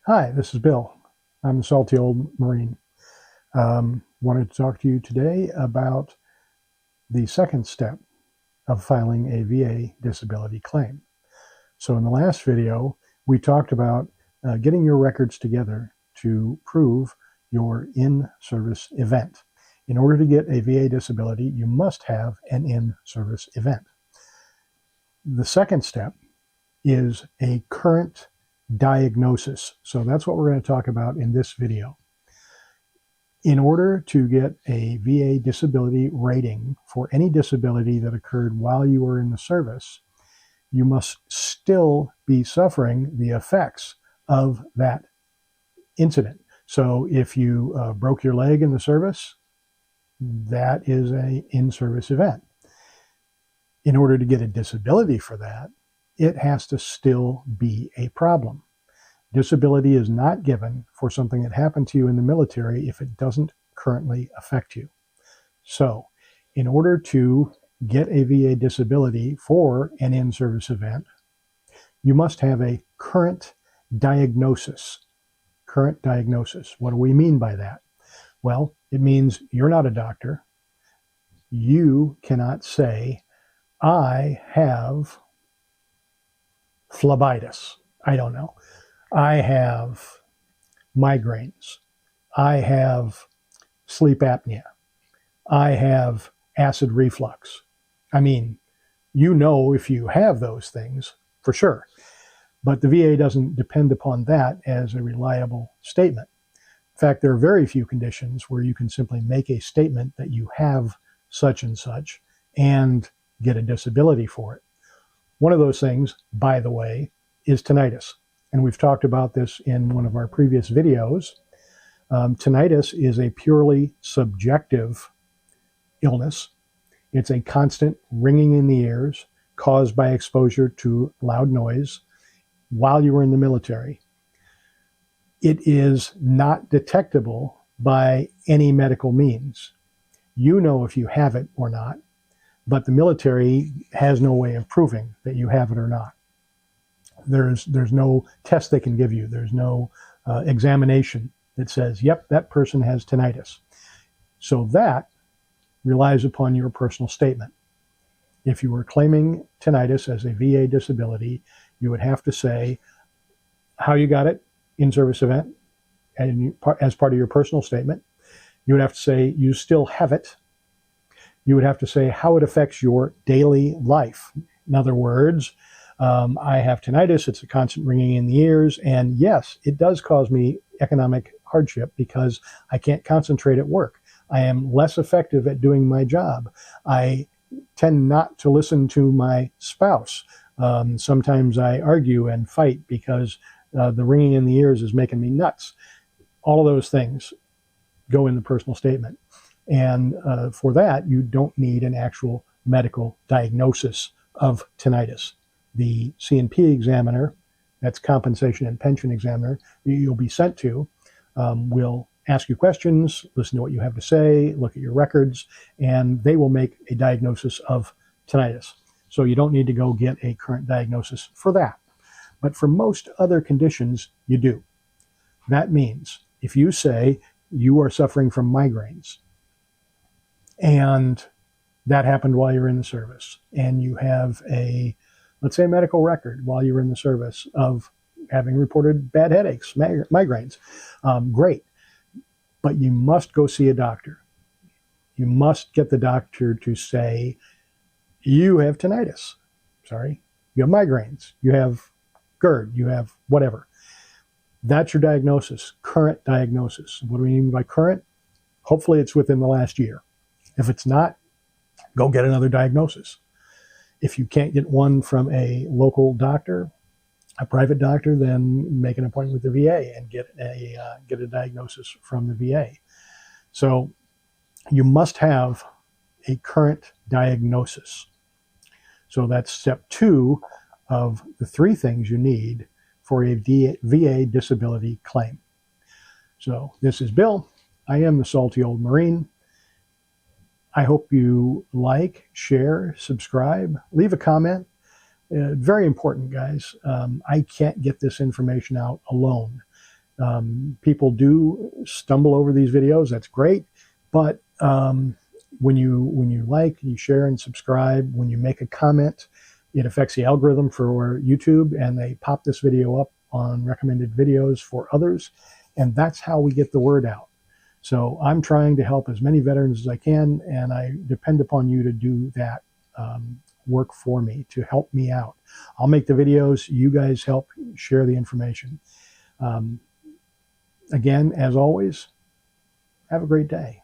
Hi, this is Bill. I'm a salty old Marine. Wanted to talk to you today about the second step of filing a VA disability claim. So in the last video, we talked about getting your records together to prove your in-service event. In order to get a VA disability, you must have an in-service event. The second step is a current diagnosis. So that's what we're going to talk about in this video. In order to get a VA disability rating for any disability that occurred while you were in the service, you must still be suffering the effects of that incident. So if you broke your leg in the service, that is an in-service event. In order to get a disability for that, it has to still be a problem. Disability is not given for something that happened to you in the military if it doesn't currently affect you. So, in order to get a VA disability for an in-service event, you must have a current diagnosis. Current diagnosis. What do we mean by that? Well, it means you're not a doctor. You cannot say, I have phlebitis. I don't know. I have migraines. I have sleep apnea. I have acid reflux. I mean, you know if you have those things for sure, but the VA doesn't depend upon that as a reliable statement. In fact, there are very few conditions where you can simply make a statement that you have such and get a disability for it. One of those things, by the way, is tinnitus. And we've talked about this in one of our previous videos. Tinnitus is a purely subjective illness. It's a constant ringing in the ears caused by exposure to loud noise while you were in the military. It is not detectable by any medical means. You know if you have it or not, but the military has no way of proving that you have it or not. There's no test they can give you. There's no examination that says, yep, that person has tinnitus. So that relies upon your personal statement. If you were claiming tinnitus as a VA disability, you would have to say how you got it, in-service event, and as part of your personal statement. You would have to say you still have it. You would have to say how it affects your daily life. In other words, I have tinnitus, it's a constant ringing in the ears, and yes, it does cause me economic hardship because I can't concentrate at work. I am less effective at doing my job. I tend not to listen to my spouse. Sometimes I argue and fight because the ringing in the ears is making me nuts. All of those things go in the personal statement. And for that, you don't need an actual medical diagnosis of tinnitus. The C&P examiner, that's compensation and pension examiner, you'll be sent to, will ask you questions, listen to what you have to say, look at your records, and they will make a diagnosis of tinnitus. So you don't need to go get a current diagnosis for that. But for most other conditions, you do. That means if you say you are suffering from migraines, and that happened while you're in the service, and you have a, let's say, medical record while you're in the service of having reported bad headaches, migraines, great. But you must go see a doctor. You must get the doctor to say, you have tinnitus. Sorry, you have migraines, you have GERD, you have whatever. That's your diagnosis, current diagnosis. What do we mean by current? Hopefully it's within the last year. If it's not, go get another diagnosis. If you can't get one from a local doctor, a private doctor, then make an appointment with the VA and get a diagnosis from the VA. So you must have a current diagnosis. So that's step 2 of the 3 things you need for a VA disability claim. So this is Bill. I am the salty old Marine. I hope you like, share, subscribe, leave a comment. Very important, guys. I can't get this information out alone. People do stumble over these videos. That's great, but when you like, you share, and subscribe, when you make a comment, it affects the algorithm for YouTube, and they pop this video up on recommended videos for others, and that's how we get the word out. So I'm trying to help as many veterans as I can, and I depend upon you to do that work for me, to help me out. I'll make the videos. You guys help share the information. Again, as always, have a great day.